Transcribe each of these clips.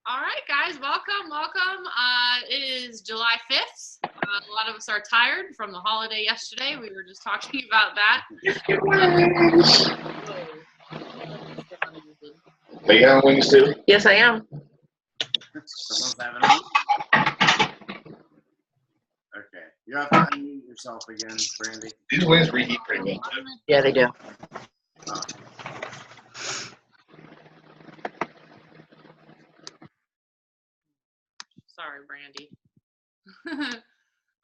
All right, guys, welcome. It is July 5th. A lot of us are tired from the holiday yesterday. We were just talking about that. Are you on wings too? Yes, I am. Okay. You have to unmute yourself again, Brandi. These wings reheat pretty well too. Yeah, they do. Oh. Sorry, Brandi.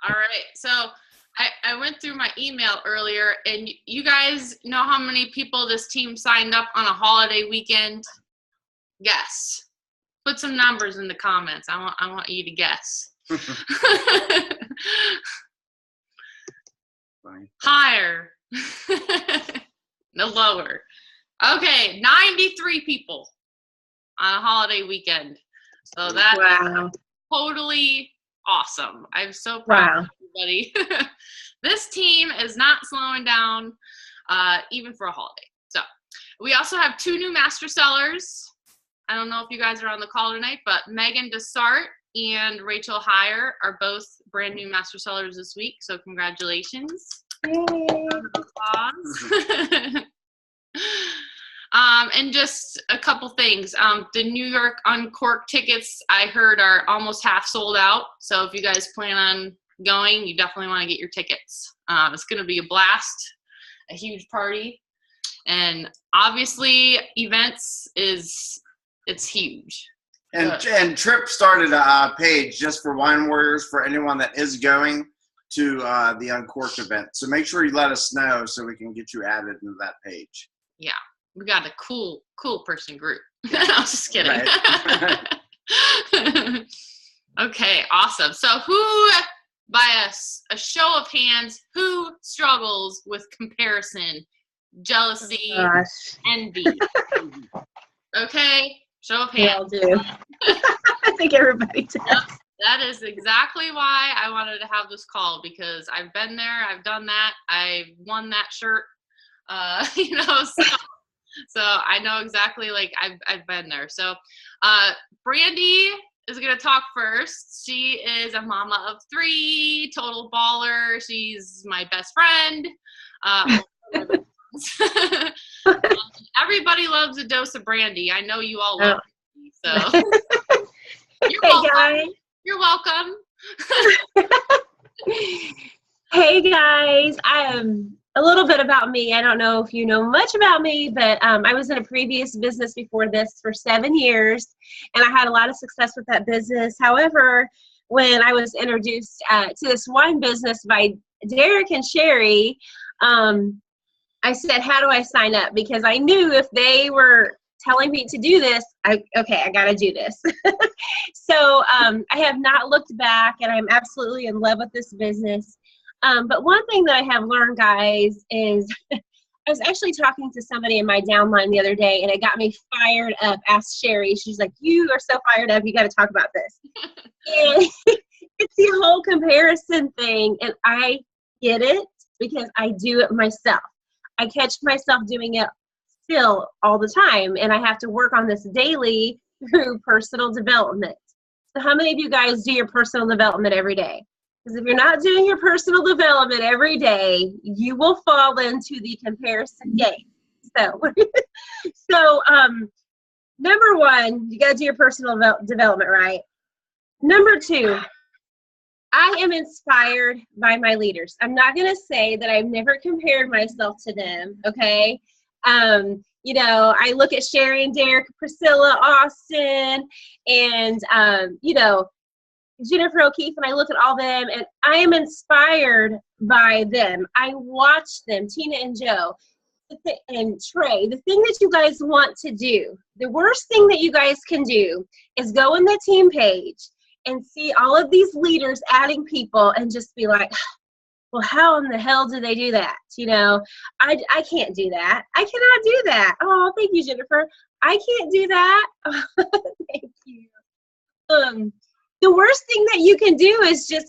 All right, so I went through my email earlier, and you guys know how many people this team signed up on a holiday weekend? Guess. Put some numbers in the comments. I want you to guess. Fine. Higher. No, lower. Okay, 93 people on a holiday weekend. So that's totally awesome. I'm so proud of everybody. This team is not slowing down, even for a holiday. So we also have 2 new master sellers. I don't know if you guys are on the call tonight, but Megan Desart and Rachel Heyer are both brand new master sellers this week. So congratulations. And just a couple things. The New York Uncorked tickets, I heard, are almost half sold out. So if you guys plan on going, you definitely want to get your tickets. It's going to be a blast, a huge party. And obviously, events it's huge. And Trip started a page just for Wine Warriors for anyone that is going to the Uncorked event. So make sure you let us know so we can get you added into that page. Yeah. We got a cool person group. I'm just kidding. Right. Okay, awesome. So who, by a show of hands, who struggles with comparison, jealousy, envy? Okay, show of hands. We all do. I think everybody does. Yep, that is exactly why I wanted to have this call, because I've been there, I've done that, I've won that shirt, so I know exactly, like, I've been there. So Brandi is going to talk first. She is a mama of 3, total baller. She's my best friend. Everybody loves a dose of Brandi. I know you all love Brandi, so you're welcome. Guys. You're welcome. Hey guys, a little bit about me. I don't know if you know much about me, but I was in a previous business before this for 7 years, and I had a lot of success with that business. However, when I was introduced to this wine business by Derek and Sherry, I said, how do I sign up? Because I knew if they were telling me to do this, I got to do this. So I have not looked back, and I'm absolutely in love with this business. But one thing that I have learned, guys, is I was actually talking to somebody in my downline the other day, and it got me fired up. Asked Sherry. She's like, you are so fired up. You got to talk about this. And it's the whole comparison thing, and I get it because I do it myself. I catch myself doing it still all the time, and I have to work on this daily through personal development. So how many of you guys do your personal development every day? Because if you're not doing your personal development every day, you will fall into the comparison game. So, number 1, you got to do your personal development, right? Number 2, I am inspired by my leaders. I'm not going to say that I've never compared myself to them, okay? I look at Sherry and Derek, Priscilla, Austin, and, Jennifer O'Keefe, and I look at all them, and I am inspired by them. I watch them, Tina and Joe, and Trey. The thing that you guys want to do, the worst thing that you guys can do is go on the team page and see all of these leaders adding people and just be like, well, how in the hell do they do that? I can't do that. I cannot do that. Oh, thank you, Jennifer. I can't do that. Thank you. The worst thing that you can do is just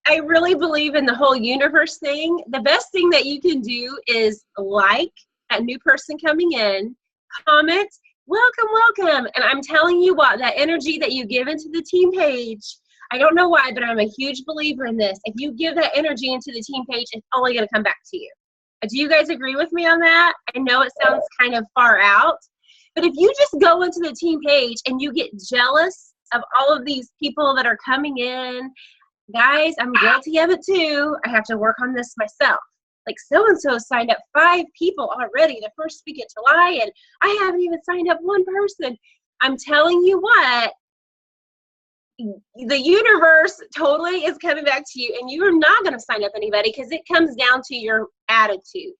I really believe in the whole universe thing. The best thing that you can do is like that new person coming in, comment, welcome, welcome. And I'm telling you what, that energy that you give into the team page, I don't know why, but I'm a huge believer in this. If you give that energy into the team page, it's only going to come back to you. Do you guys agree with me on that? I know it sounds kind of far out, but if you just go into the team page and you get jealous of all of these people that are coming in, guys, I'm guilty of it too. I have to work on this myself. Like, so-and-so signed up 5 people already the first week of July, and I haven't even signed up 1 person. I'm telling you what, the universe totally is coming back to you, and you are not going to sign up anybody because it comes down to your attitude.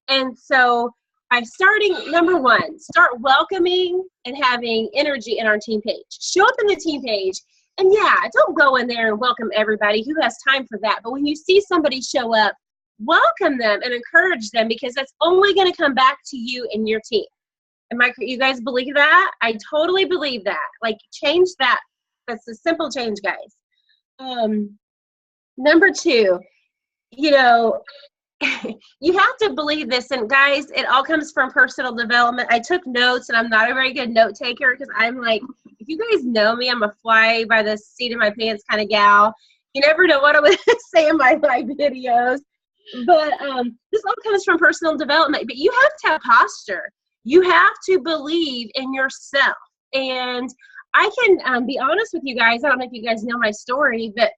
And so by starting, number 1, start welcoming and having energy in our team page. Show up in the team page, and yeah, don't go in there and welcome everybody. Who has time for that? But when you see somebody show up, welcome them and encourage them, because that's only going to come back to you and your team. You guys believe that? I totally believe that. Like, change that. That's a simple change, guys. Number 2, you know, you have to believe this. And guys, it all comes from personal development. I took notes, and I'm not a very good note taker because I'm like, if you guys know me, I'm a fly by the seat of my pants kind of gal. You never know what I'm going to say in my live videos. But this all comes from personal development. But you have to have posture. You have to believe in yourself. And I can be honest with you guys. I don't know if you guys know my story, but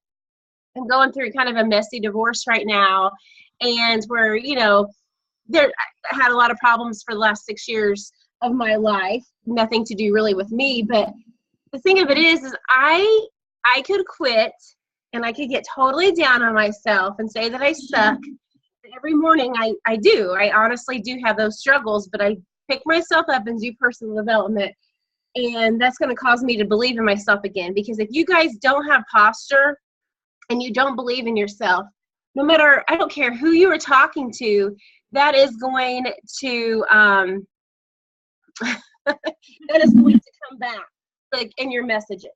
I'm going through kind of a messy divorce right now. And where, you know, I had a lot of problems for the last 6 years of my life. Nothing to do really with me. But the thing of it is I could quit. And I could get totally down on myself and say that I suck. Every morning I do. I honestly do have those struggles, but I pick myself up and do personal development. And that's going to cause me to believe in myself again. Because if you guys don't have posture and you don't believe in yourself, no matter, I don't care who you are talking to, that is going to, that is going to come back, like, in your messages.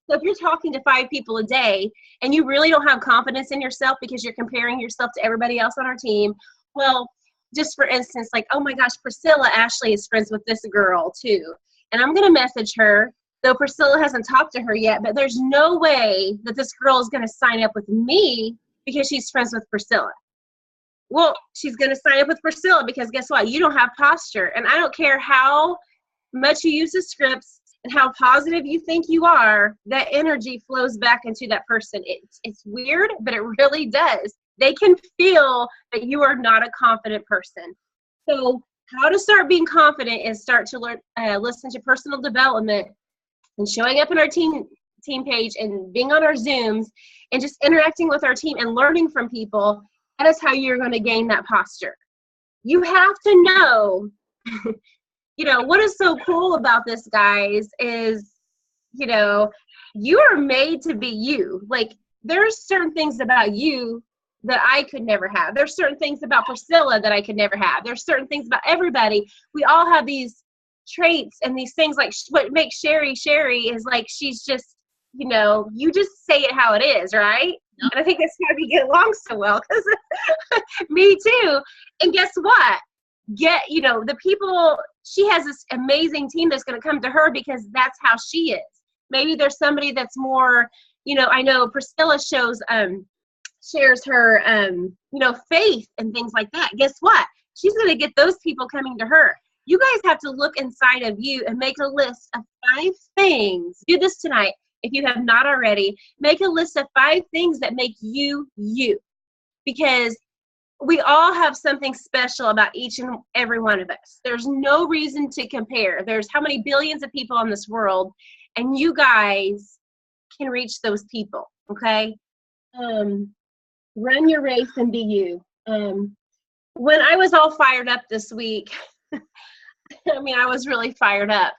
So if you're talking to 5 people a day and you really don't have confidence in yourself because you're comparing yourself to everybody else on our team, well, just for instance, like, oh my gosh, Priscilla Ashley is friends with this girl too. And I'm going to message her, though Priscilla hasn't talked to her yet, but there's no way that this girl is going to sign up with me because she's friends with Priscilla. Well, she's going to sign up with Priscilla because guess what? You don't have posture. And I don't care how much you use the scripts and how positive you think you are, that energy flows back into that person. It's weird, but it really does. They can feel that you are not a confident person. So how to start being confident is start to learn, listen to personal development and showing up in our team page and being on our Zooms and just interacting with our team and learning from people. That is how you're going to gain that posture. You have to know you know, what is so cool about this, guys, is, you know, you are made to be you. Like, there's certain things about you that I could never have. There's certain things about Priscilla that I could never have. There's certain things about everybody. We all have these traits and these things. Like, what makes Sherry is like, she's just, you know, you just say it how it is, right? Yep. And I think that's why we get along so well, because me too. And guess what? You know, the people, she has this amazing team that's going to come to her because that's how she is. Maybe there's somebody that's more, you know, I know Priscilla shares her, you know, faith and things like that. Guess what? She's going to get those people coming to her. You guys have to look inside of you and make a list of 5 things. Do this tonight. If you have not already, make a list of 5 things that make you, you. Because we all have something special about each and every one of us. There's no reason to compare. There's how many billions of people on this world, and you guys can reach those people, okay? Run your race and be you. When I was all fired up this week, I mean, I was really fired up.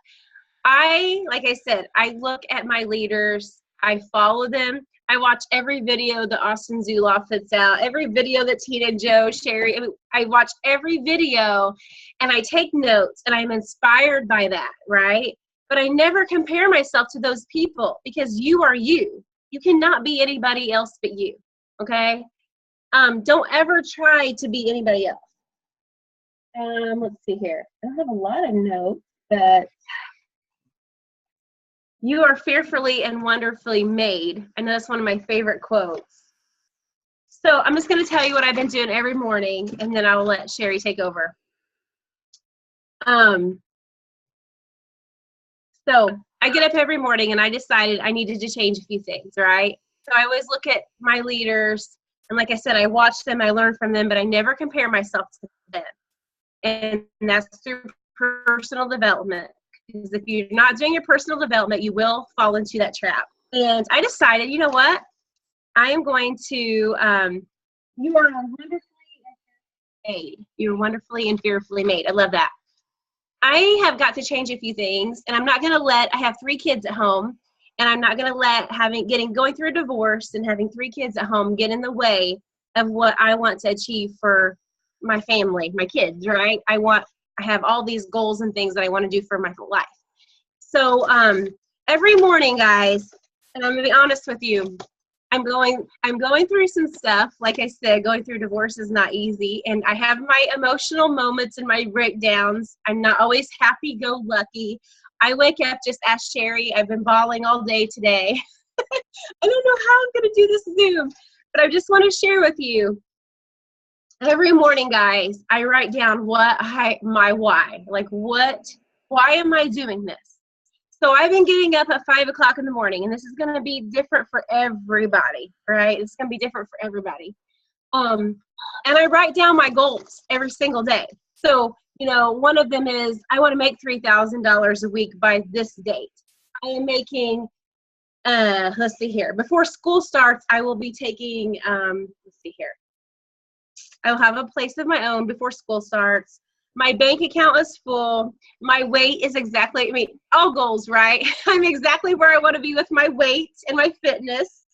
Like I said, I look at my leaders, I follow them, I watch every video that Austin Zuloff puts out, every video that Tina, Joe, Sherry, I watch every video and I take notes and I'm inspired by that, right? But I never compare myself to those people because you are you. You cannot be anybody else but you, okay? Don't ever try to be anybody else. Let's see here. I have a lot of notes. that you are fearfully and wonderfully made. I know that's one of my favorite quotes. So I'm just going to tell you what I've been doing every morning, and then I'll let Sherry take over. So I get up every morning, and I decided I needed to change a few things, right? So I always look at my leaders, and like I said, I watch them, I learn from them, but I never compare myself to them. And that's through personal development. Because if you're not doing your personal development, you will fall into that trap. And I decided, you know what? I am going to, you are wonderfully made. You're wonderfully and fearfully made. I love that. I have got to change a few things, and I'm not going to I have 3 kids at home, and I'm not going to let going through a divorce and having 3 kids at home get in the way of what I want to achieve for my family, my kids, right? I have all these goals and things that I want to do for my life. So every morning, guys, and I'm going to be honest with you, I'm going through some stuff. Like I said, going through divorce is not easy, and I have my emotional moments and my breakdowns. I'm not always happy-go-lucky. I wake up, just ask Sherry. I've been bawling all day today. I don't know how I'm going to do this Zoom, but I just want to share with you. Every morning, guys, I write down my why. Like, why am I doing this? So I've been getting up at 5 o'clock in the morning, and this is going to be different for everybody, right? It's going to be different for everybody. And I write down my goals every single day. So, one of them is I want to make $3,000 a week by this date. I am making, let's see here. Before school starts, I will be taking, let's see here. I'll have a place of my own before school starts. My bank account is full. My weight is all goals, right? I'm exactly where I want to be with my weight and my fitness.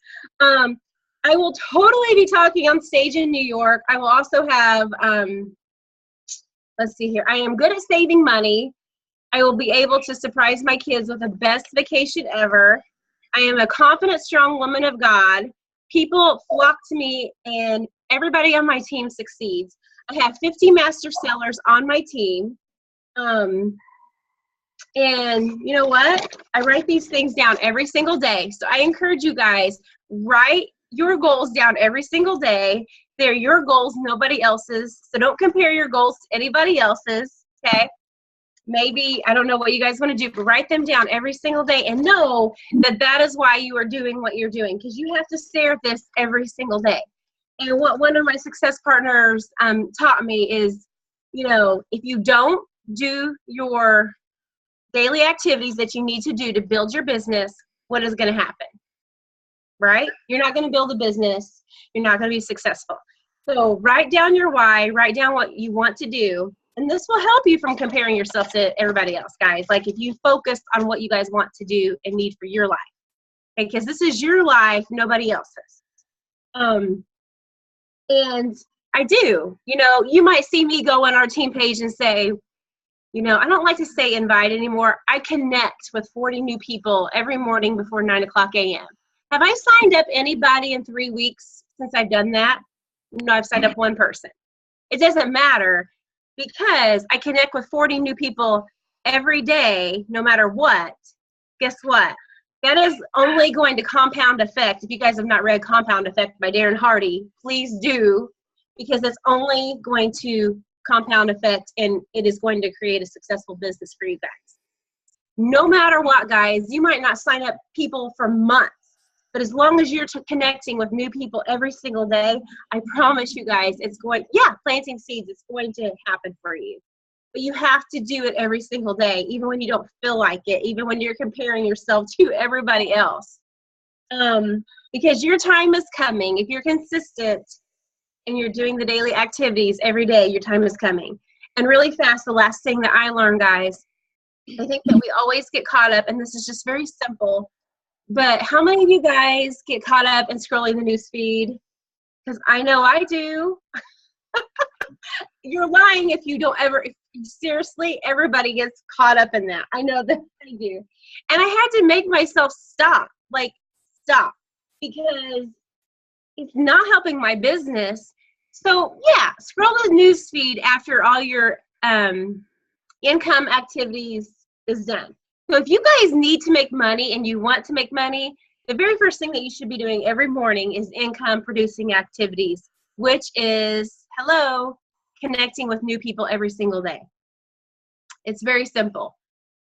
I will totally be talking on stage in New York. I will also have, let's see here. I am good at saving money. I will be able to surprise my kids with the best vacation ever. I am a confident, strong woman of God. People flock to me, and everybody on my team succeeds. I have 50 master sellers on my team. And you know what? I write these things down every single day. So I encourage you guys, write your goals down every single day. They're your goals, nobody else's. So don't compare your goals to anybody else's, okay? Maybe, I don't know what you guys want to do, but write them down every single day and know that is why you are doing what you're doing, because you have to stare at this every single day. And what one of my success partners taught me is, if you don't do your daily activities that you need to do to build your business, what is going to happen? Right? You're not going to build a business. You're not going to be successful. So write down your why, write down what you want to do, and this will help you from comparing yourself to everybody else, guys. Like if you focus on what you guys want to do and need for your life, okay? Because this is your life, nobody else's. And I do, you might see me go on our team page and say, I don't like to say invite anymore. I connect with 40 new people every morning before 9 o'clock a.m. Have I signed up anybody in 3 weeks since I've done that? No, I've signed up one person. It doesn't matter because I connect with 40 new people every day, no matter what. Guess what? That is only going to compound effect. If you guys have not read Compound Effect by Darren Hardy, please do, because it's only going to compound effect, and it is going to create a successful business for you guys. No matter what, guys, you might not sign up people for months, but as long as you're connecting with new people every single day, I promise you guys planting seeds, it's going to happen for you. But you have to do it every single day, even when you don't feel like it, even when you're comparing yourself to everybody else. Because your time is coming. If you're consistent and you're doing the daily activities every day, your time is coming. And really fast, the last thing that I learned, guys, I think that we always get caught up, and this is just very simple, but how many of you guys get caught up in scrolling the news feed? Because I know I do. You're lying if you don't ever, seriously, everybody gets caught up in that. I know that I do. And I had to make myself stop, because it's not helping my business. So yeah, scroll the news feed after all your income activities is done. So if you guys need to make money and you want to make money, the very first thing that you should be doing every morning is income producing activities, which is, connecting with new people every single day. It's very simple.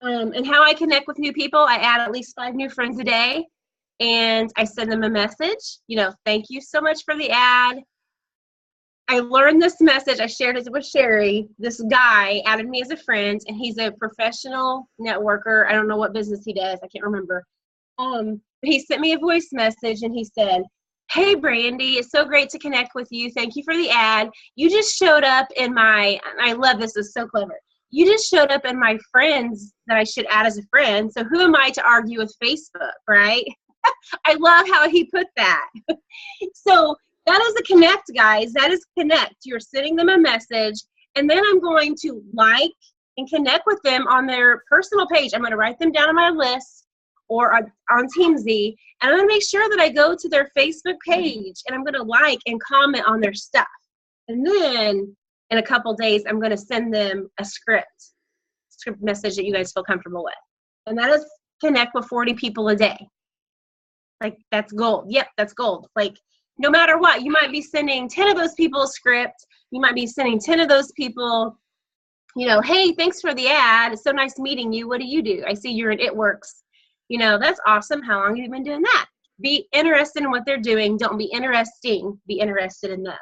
And how I connect with new people, I add at least 5 new friends a day, and I send them a message, thank you so much for the ad. I learned this message, I shared it with Sherry. This guy added me as a friend, and he's a professional networker. I don't know what business he does, I can't remember. He sent me a voice message, and he said, hey, Brandi, it's so great to connect with you. Thank you for the ad. You just showed up in I love this, it's so clever. You just showed up in my friends that I should add as a friend. So who am I to argue with Facebook, right? I love how he put that. So that is a connect, guys. That is connect. You're sending them a message, and then I'm going to like and connect with them on their personal page. I'm going to write them down on my list or on TeamZ, and I'm going to make sure that I go to their Facebook page, and I'm going to like and comment on their stuff. And then in a couple days, I'm going to send them a script message that you guys feel comfortable with. And that is connect with 40 people a day. Like, that's gold. Yep, that's gold. Like, no matter what, you might be sending 10 of those people a script. You might be sending 10 of those people, hey, thanks for the ad. It's so nice meeting you. What do you do? I see you're in It Works. That's awesome. How long have you been doing that? Be interested in what they're doing. Don't be interesting. Be interested in them.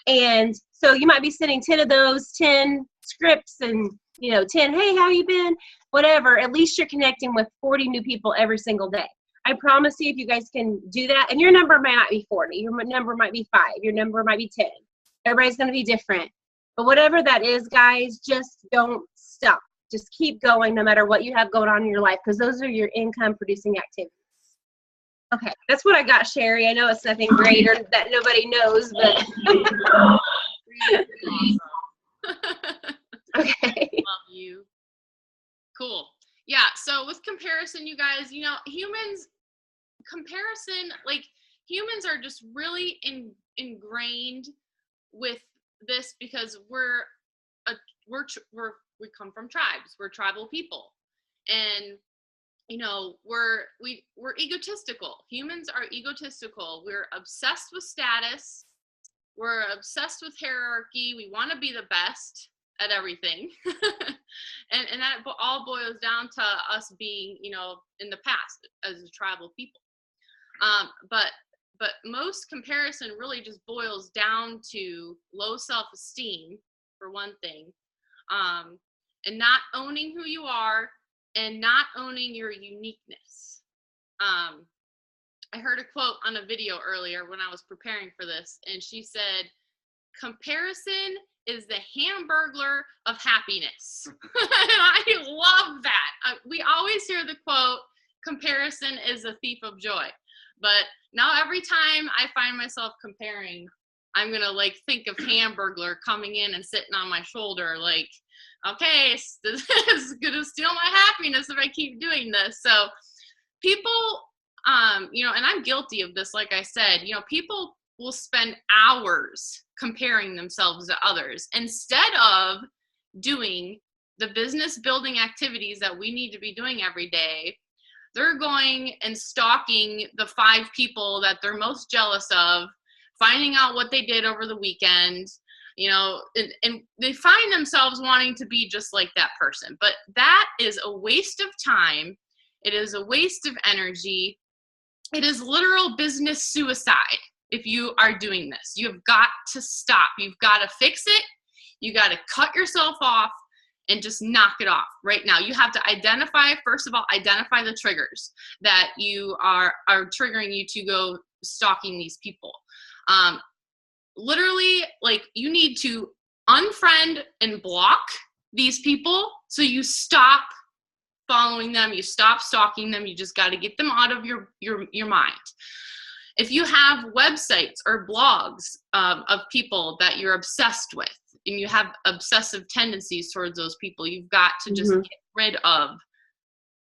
And so you might be sending 10 of those, 10 scripts and, 10, hey, how you been? Whatever. At least you're connecting with 40 new people every single day. I promise you, if you guys can do that, and your number might not be 40, your number might be 5, your number might be 10. Everybody's going to be different. But whatever that is, guys, just don't stop. Just keep going no matter what you have going on in your life, because those are your income producing activities. Okay, that's what I got, Sherry. I know it's nothing great or that nobody knows, but okay. Love you. Cool. Yeah, so with comparison, you guys, humans are just really ingrained with this because we come from tribes. We're tribal people, and we're egotistical. Humans are egotistical. We're obsessed with status. We're obsessed with hierarchy. We want to be the best at everything. and that all boils down to us being, in the past as a tribal people. But most comparison really just boils down to low self-esteem, for one thing, and not owning who you are and not owning your uniqueness. I heard a quote on a video earlier when I was preparing for this, and she said, comparison is the hamburglar of happiness. And I love that. We always hear the quote, comparison is a thief of joy. But now every time I find myself comparing, I'm going to think of hamburglar coming in and sitting on my shoulder like, okay, this is going to steal my happiness if I keep doing this. So people, and I'm guilty of this, like I said, people will spend hours comparing themselves to others instead of doing the business building activities that we need to be doing every day. They're going and stalking the 5 people that they're most jealous of, finding out what they did over the weekend, and they find themselves wanting to be just like that person. But that is a waste of time. It is a waste of energy. It is literal business suicide if you are doing this. You've got to stop. You've got to fix it. You got to cut yourself off and just knock it off right now. You have to identify the triggers that you are triggering you to go stalking these people. Literally, you need to unfriend and block these people so you stop following them, you stop stalking them. You just got to get them out of your mind. If you have websites or blogs of people that you're obsessed with, and you have obsessive tendencies towards those people, you've got to just get rid of.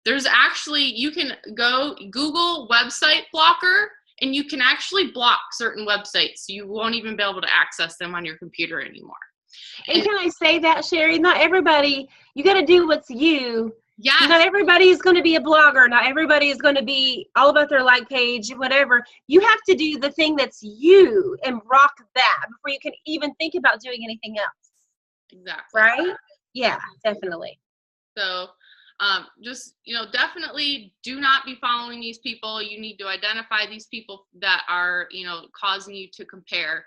There's actually, you can go Google website blocker, and you can actually block certain websites. So you won't even be able to access them on your computer anymore. And can I say that, Sherry? Not everybody, You got to do what's you. Yes. Not everybody is going to be a blogger. Not everybody is going to be all about their like page, whatever. You have to do the thing that's you and rock that before you can even think about doing anything else. Exactly. Right? Yeah, definitely. So just, definitely do not be following these people. You need to identify these people that are, causing you to compare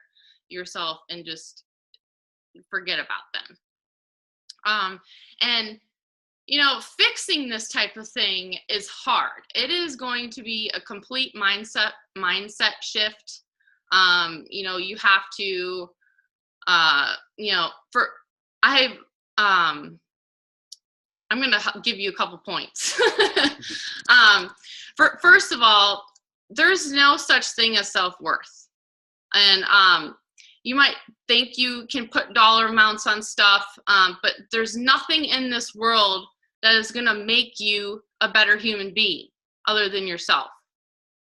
yourself and just forget about them. And fixing this type of thing is hard. It is going to be a complete mindset shift. You have to, I'm going to give you a couple points. First of all, there's no such thing as self-worth. And you might think you can put dollar amounts on stuff, but there's nothing in this world that is going to make you a better human being other than yourself.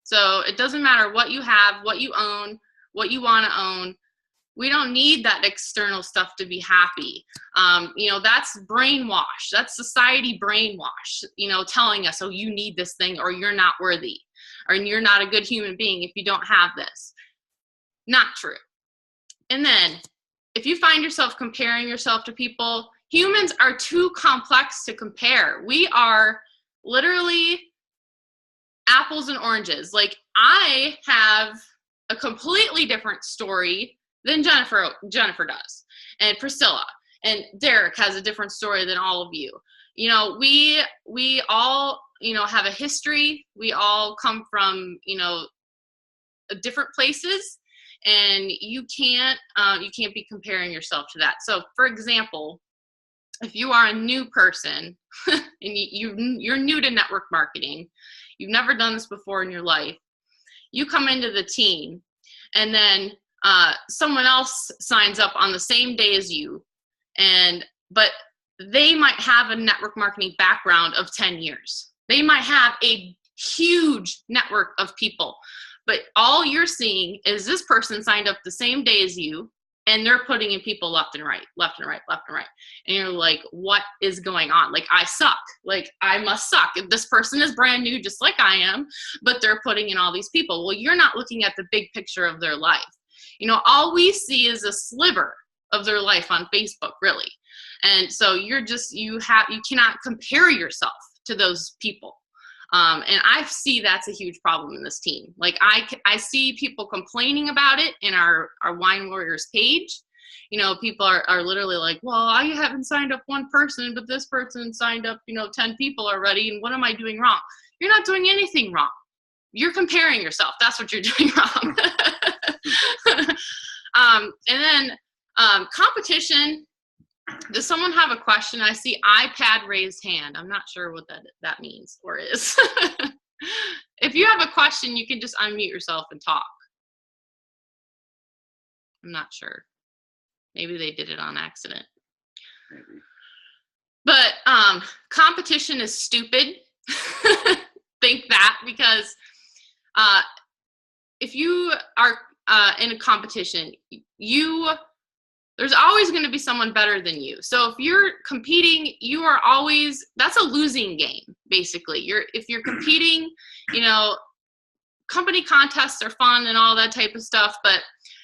So it doesn't matter what you have, what you own, what you want to own. We don't need that external stuff to be happy. That's brainwash. That's society brainwash, telling us, oh, you need this thing, or you're not worthy, or you're not a good human being if you don't have this. Not true. And then if you find yourself comparing yourself to people, humans are too complex to compare. We are literally apples and oranges. Like, I have a completely different story than Jennifer does, and Priscilla, and Derek has a different story than all of you. We all, have a history. We all come from, different places, and you can't be comparing yourself to that. So, for example, if you are a new person and you're new to network marketing, you've never done this before in your life, you come into the team, and then someone else signs up on the same day as you, but they might have a network marketing background of 10 years. They might have a huge network of people, but all you're seeing is this person signed up the same day as you, and they're putting in people left and right. And you're like, what is going on? Like, I suck. Like, I must suck. This person is brand new, just like I am, but they're putting in all these people. Well, you're not looking at the big picture of their life. All we see is a sliver of their life on Facebook, really. And so you cannot compare yourself to those people. And I see that's a huge problem in this team. Like, I see people complaining about it in our Wine Warriors page. People are literally like, well, I haven't signed up one person, but this person signed up, 10 people already. And what am I doing wrong? You're not doing anything wrong. You're comparing yourself. That's what you're doing wrong. And then competition. Does someone have a question? I see iPad raised hand. I'm not sure what that means or is. If you have a question, you can just unmute yourself and talk. I'm not sure. Maybe they did it on accident. Maybe. But competition is stupid. Think that, because if you are in a competition, there's always going to be someone better than you. So if you're competing, that's a losing game, basically. If you're competing, company contests are fun and all that type of stuff, but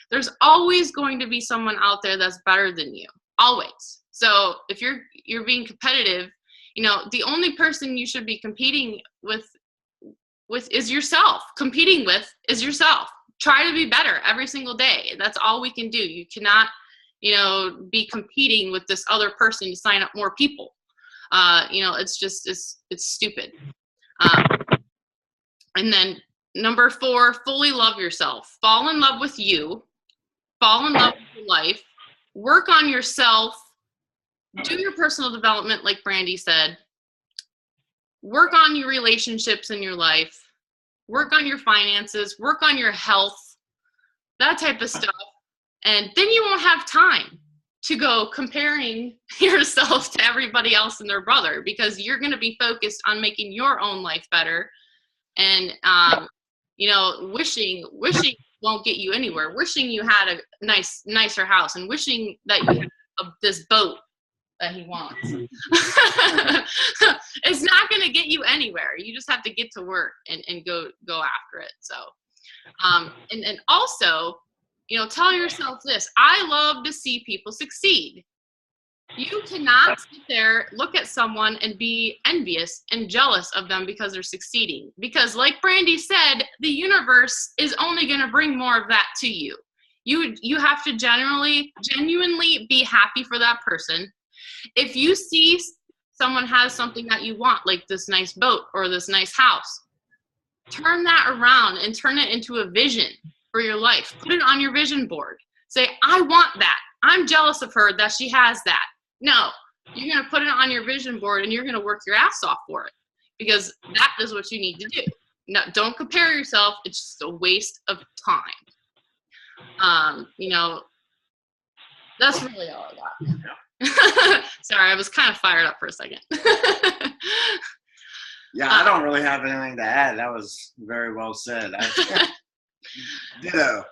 there's always going to be someone out there that's better than you, always. So if you're being competitive, the only person you should be competing with is yourself. Competing with is yourself. Try to be better every single day. That's all we can do. You cannot be competing with this other person to sign up more people. It's stupid. And then number 4, fully love yourself. Fall in love with you. Fall in love with your life. Work on yourself. Do your personal development, like Brandi said. Work on your relationships in your life. Work on your finances. Work on your health. That type of stuff. And then you won't have time to go comparing yourself to everybody else and their brother, because you're going to be focused on making your own life better. And, wishing won't get you anywhere. Wishing you had a nicer house, and wishing that you had this boat that he wants. It's not going to get you anywhere. You just have to get to work and go after it. So, and also, you know, tell yourself this: I love to see people succeed. You cannot sit there, look at someone and be envious and jealous of them because they're succeeding. Because like Brandi said, the universe is only going to bring more of that to you. You have to genuinely be happy for that person. If you see someone has something that you want, like this nice boat or this nice house, turn that around and turn it into a vision for your life. Put it on your vision board. Say, I want that. I'm jealous of her that she has that. No, you're going to put it on your vision board and you're going to work your ass off for it, because that is what you need to do. No, don't compare yourself. It's just a waste of time. You know, that's really all I got. Sorry, I was kind of fired up for a second. Yeah, I don't really have anything to add. That was very well said. Ditto.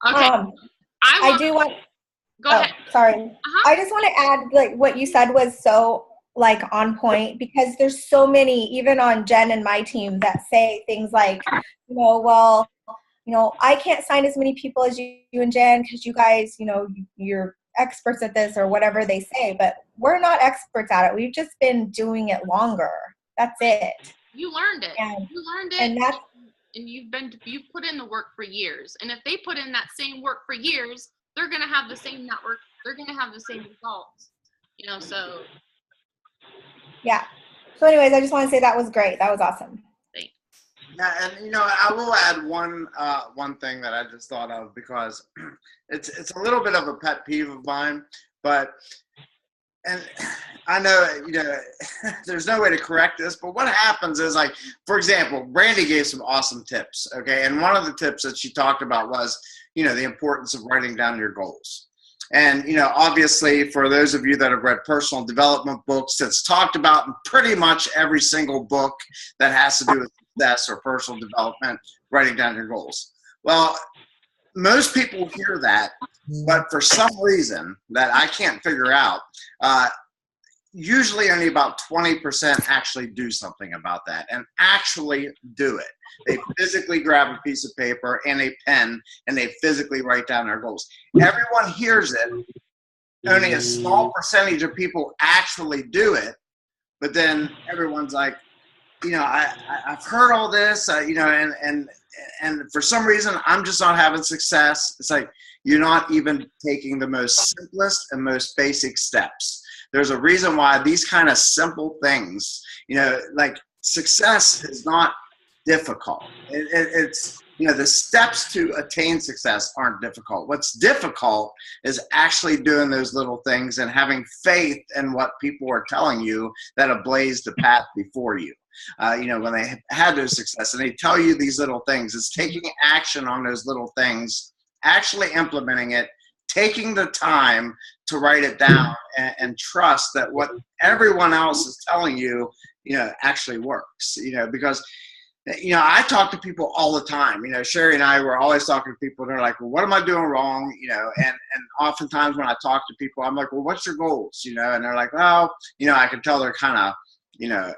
Okay. I do want. Go ahead. Sorry. Uh-huh. I just want to add, like, what you said was so, like, on point, because there's so many, even on Jen and my team, that say things like, you know, well, you know, I can't sign as many people as you and Jen because you guys, you know, you're experts at this, or whatever they say, but we're not experts at it. We've just been doing it longer. That's it. You learned it. And you've put in the work for years. And if they put in that same work for years, they're going to have the same network. They're going to have the same results, you know, so. Yeah. So anyways, I just want to say that was great. That was awesome. Thanks. Yeah, and you know, I will add one thing that I just thought of, because it's a little bit of a pet peeve of mine, but, and I know, you know, there's no way to correct this, but what happens is, like, for example, Brandi gave some awesome tips, okay? And one of the tips that she talked about was, you know, the importance of writing down your goals. And, you know, obviously, for those of you that have read personal development books, it's talked about in pretty much every single book that has to do with success or personal development, writing down your goals. Well, most people hear that, but for some reason that I can't figure out, usually only about 20% actually do something about that and actually do it. They physically grab a piece of paper and a pen and they physically write down their goals. Everyone hears it. Only a small percentage of people actually do it. But then everyone's like, you know, I've heard all this, you know, and for some reason I'm just not having success. It's like, you're not even taking the most simplest and most basic steps. There's a reason why these kind of simple things, you know, like, success is not difficult. It's, you know, the steps to attain success aren't difficult. What's difficult is actually doing those little things and having faith in what people are telling you that have blazed the path before you. You know, when they had those success and they tell you these little things, it's taking action on those little things, actually implementing it, taking the time to write it down, and trust that what everyone else is telling you, you know, actually works, you know, because, you know, I talk to people all the time. You know, Sherry and I were always talking to people, and they're like, well, what am I doing wrong? You know, and oftentimes when I talk to people, I'm like, well, what's your goals? You know, and they're like, well, you know, I can tell they're kind of, you know,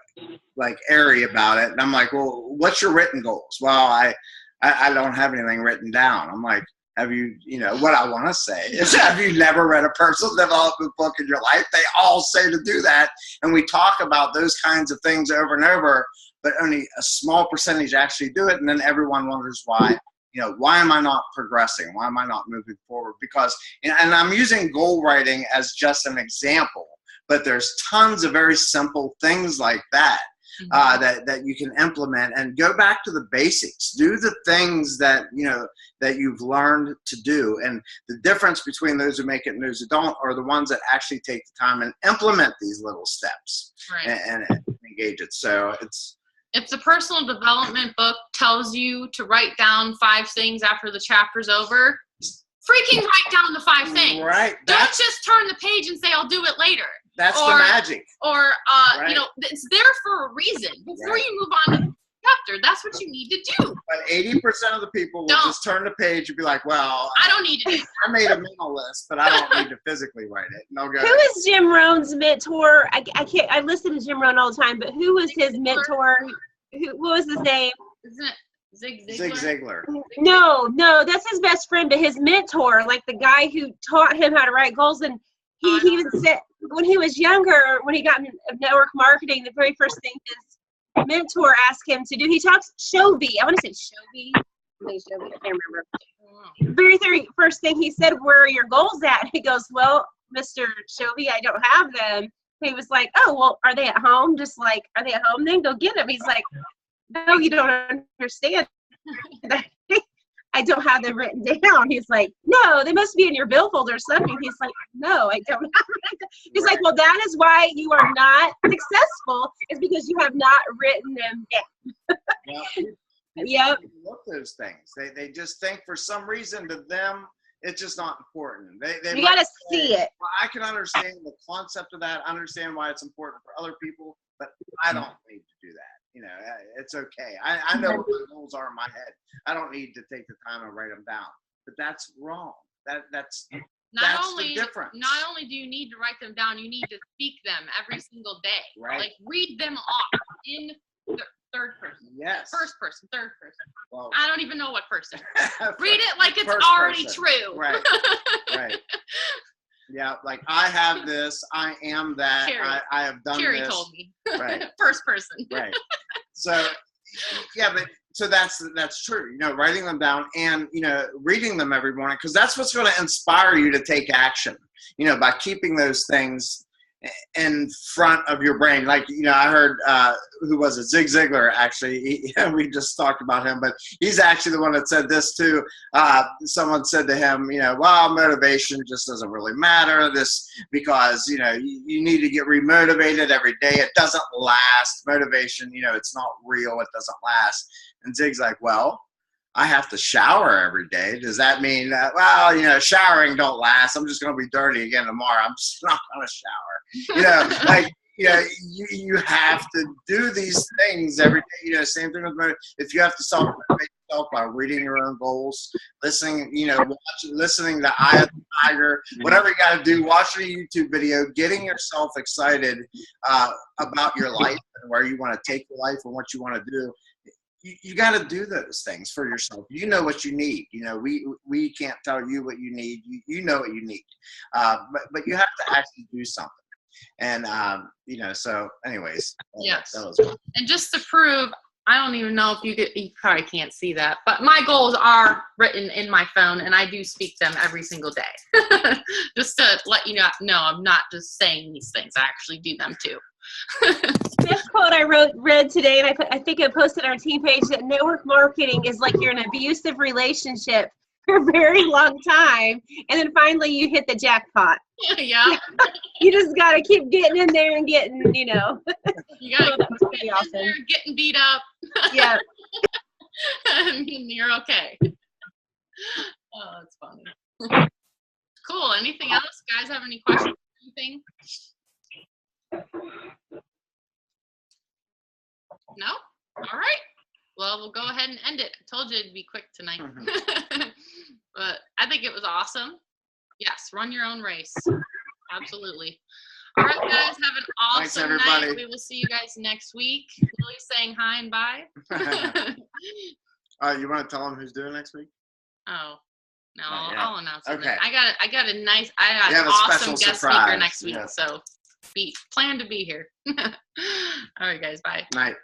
like airy about it. And I'm like, well, what's your written goals? Well, I don't have anything written down. I'm like, have you, you know, what I want to say is, have you never read a personal development book in your life? They all say to do that. And we talk about those kinds of things over and over, but only a small percentage actually do it. And then everyone wonders why, you know, why am I not progressing? Why am I not moving forward? Because, and I'm using goal writing as just an example, but there's tons of very simple things like that. That you can implement, and go back to the basics. Do the things that, you know, that you've learned to do. And the difference between those who make it and those who don't are the ones that actually take the time and implement these little steps, right, and engage it. So it's, if the personal development book tells you to write down 5 things after the chapter's over, freaking write down the 5 things. Right. Don't just turn the page and say, I'll do it later. That's the magic. Or, right. You know, it's there for a reason. Before you move on to step after. That's what you need to do. But 80% of the people will just turn the page and be like, well, I don't need to do that. I made a mental list, but I don't need to physically write it. And they'll go, Who is Jim Rohn's mentor? I listen to Jim Rohn all the time, but who was his mentor? What was his name? Isn't it Zig Ziglar? Zig Ziglar. No, that's his best friend, but his mentor, like the guy who taught him how to write goals. And he even said when he was younger, when he got into network marketing, the very first thing his mentor asked him to do, he talks Shovey. I want to say Shovey. I can't remember. Very first thing he said, where are your goals at? And he goes, well, Mr. Shovey, I don't have them. He was like, oh, well, are they at home? Just like, are they at home? Then go get them. He's like, no, you don't understand. I don't have them written down. He's like, no, they must be in your billfold or something. He's like, no, I don't have them. He's like, well, that is why you are not successful, is because you have not written them down. Yep. Look those things. They just think for some reason to them it's just not important. You got to see it. Well, I can understand the concept of that. I understand why it's important for other people, but I don't need to do that. You know, it's okay. I know what the goals are in my head. I don't need to take the time and write them down. But that's wrong. That's the difference. Not only do you need to write them down, you need to speak them every single day. Right. Like read them off in third person. Yes. First person, third person. Well, I don't even know what person. Read it like it's already true. Right. Right. Yeah, like I have this, I am that, I have done Carrie this. told me. Right. First person. Right. So, yeah, but so that's true. You know, writing them down and, you know, reading them every morning, because that's what's going to inspire you to take action, you know, by keeping those things in front of your brain. Like, you know, I heard, who was it? Zig Ziglar, actually. We just talked about him, but he's actually the one that said this too. Someone said to him, you know, well, motivation just doesn't really matter because, you know, you need to get remotivated every day. It doesn't last. Motivation, you know, it's not real. It doesn't last. And Zig's like, well, I have to shower every day. Does that mean that, well, you know, showering don't last. I'm just going to be dirty again tomorrow. I'm just not going to shower. You know, like, you know, you have to do these things every day. You know, same thing with motivation. If you have to self-motivate yourself by reading your own goals, listening, you know, listening to Eye of the Tiger, whatever you got to do, watching a YouTube video, getting yourself excited about your life and where you want to take your life and what you want to do. You got to do those things for yourself. You know what you need. You know, we can't tell you what you need. You know what you need. But you have to actually do something. And, you know, so anyways. Yes. That was fun. And just to prove, I don't even know if you probably can't see that, but my goals are written in my phone and I do speak them every single day. Just to let you know, I'm not just saying these things. I actually do them too. This quote I read today, and I think I posted on our team page, that network marketing is like you're in an abusive relationship for a very long time, and then finally you hit the jackpot. Yeah. You just got to keep getting in there and getting, you know. You got to keep getting in there, getting beat up. Yeah. And you're okay. Oh, that's funny. Cool. Anything else? Guys have any questions? Anything? No? All right. Well, we'll go ahead and end it. I told you it'd be quick tonight. But I think it was awesome. Yes, run your own race. Absolutely. All right, guys, have an awesome night. We will see you guys next week. Lily's saying hi and bye. You want to tell them who's doing next week? Oh. No, I'll announce it. Okay. I got an awesome guest speaker next week, yes. so plan to be here. All right, guys, bye. Night.